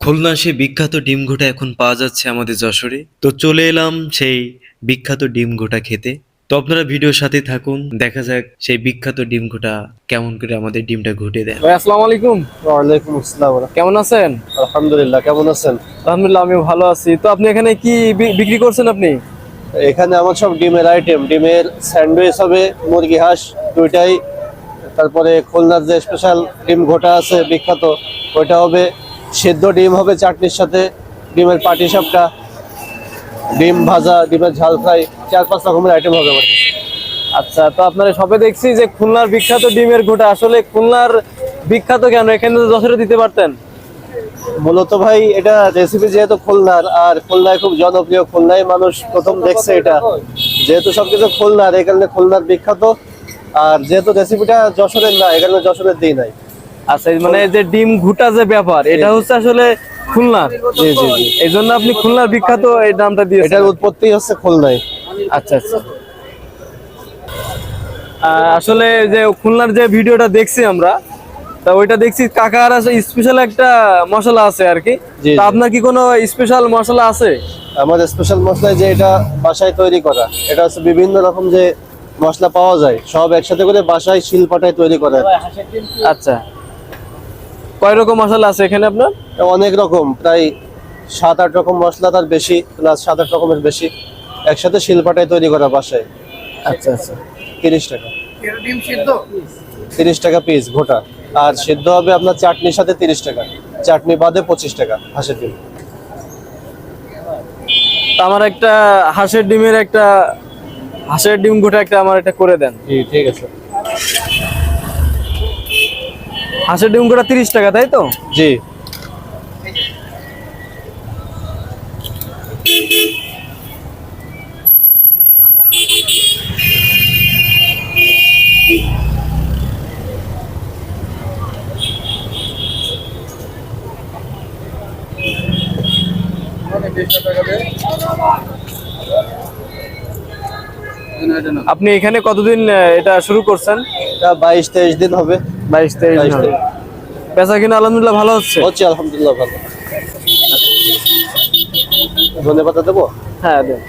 খুলনা সেই বিখ্যাত ডিম ঘোটা এখন পাওয়া যাচ্ছে আমাদের যশোরে। তো চলে এলাম সেই বিখ্যাত ডিম ঘোটা খেতে। তো আপনারা ভিডিওর সাথে থাকুন, দেখা যাক সেই বিখ্যাত ডিম ঘোটা কেমন করে আমাদের ডিমটা ঘুটে দেয়। ভাই আসসালামু আলাইকুম। ওয়ালাইকুম আসসালাম। কেমন আছেন? আলহামদুলিল্লাহ, কেমন আছেন? আলহামদুলিল্লাহ আমি ভালো আছি। তো আপনি এখানে কি বিক্রি করছেন আপনি? এখানে আমার সব ডিমের আইটেম, ডিমের স্যান্ডউইচ হবে, মুরগি হাঁস দুইটাই। তারপরে খুলনার যে স্পেশাল ডিম ঘোটা আছে বিখ্যাত, ওইটা হবে। সেদ্ধ ডিম হবে চাটনির সাথে, ডিমের পাটিসাপটা, ডিম ভাজা, ডিমের ঝাল ফ্রাই, 4-5 রকমের আইটেম হবে আমার কাছে। আচ্ছা, তো আপনারা সবে দেখছি যে খুলনার বিখ্যাত ডিমের ঘোটা। আসলে খুলনার বিখ্যাত কেন? এখানে তো যশোরে দিতে পারতেন। মূলত ভাই এটা রেসিপি যেহেতু খুলনার, আর খুলনায় খুব জনপ্রিয়, খুলনায় মানুষ প্রথম দেখছে এটা, যেহেতু সবকিছু খুলনার, এখানে খুলনার বিখ্যাত। আর যেহেতু রেসিপিটা যশোরের না, এখানে যশোরের দিই নাই। আচ্ছা, মানে যে ডিম ঘুটা যে ব্যাপার, এটা হচ্ছে আসলে খুলনার। জি জি জি, এই জন্য আপনি খুলনার বিখ্যাত এই নামটা দিয়েছেন। এটার উৎপত্তি হচ্ছে খুলনায়। আচ্ছা আচ্ছা। আসলে যে খুলনার যে ভিডিওটা দেখছি আমরা, তা ওইটা দেখছি কাকার স্পেশাল একটা মশলা আছে আর কি। জি, তা জি। আপনার কি কোনো স্পেশাল মশলা আছে? আমাদের স্পেশাল মশলা যে এটা বাসায় তৈরি করা, এটা হচ্ছে বিভিন্ন রকম যে মশলা পাওয়া যায় সব একসাথে করে বাসায় শিলপাটায় তৈরি করা। আচ্ছা, কয় রকম মশলা আছে এখানে আপনার? অনেক রকম, প্রায় 7-8 রকম মশলা, তার বেশি, প্লাস 7-8 রকমের বেশি একসাথে শিলপাটায় তৈরি করা বাসায়। আচ্ছা আচ্ছা। 30 টাকা। 30 টাকা পিস ঘোটা। আর সিদ্ধ হবে আপনার চাটনির সাথে 30 টাকা, চাটনি বাদে 25 টাকা হাঁসের ডিম। তা আমার একটা হাঁসের ডিম গোটা একটা আমার একটা করে দেন। জি ঠিক আছে। হাঁসের ডিম গোটা 30 টাকা, তাই তো? জি। আপনি এখানে কতদিন এটা শুরু করছেন? এটা 22-23 দিন হবে। 22-23 দিন হবে। বেচা কিনা আলহামদুলিল্লাহ ভালো হচ্ছে? হচ্ছে আলহামদুলিল্লাহ ভালো। ধন্যবাদ দেবো। হ্যাঁ দেন।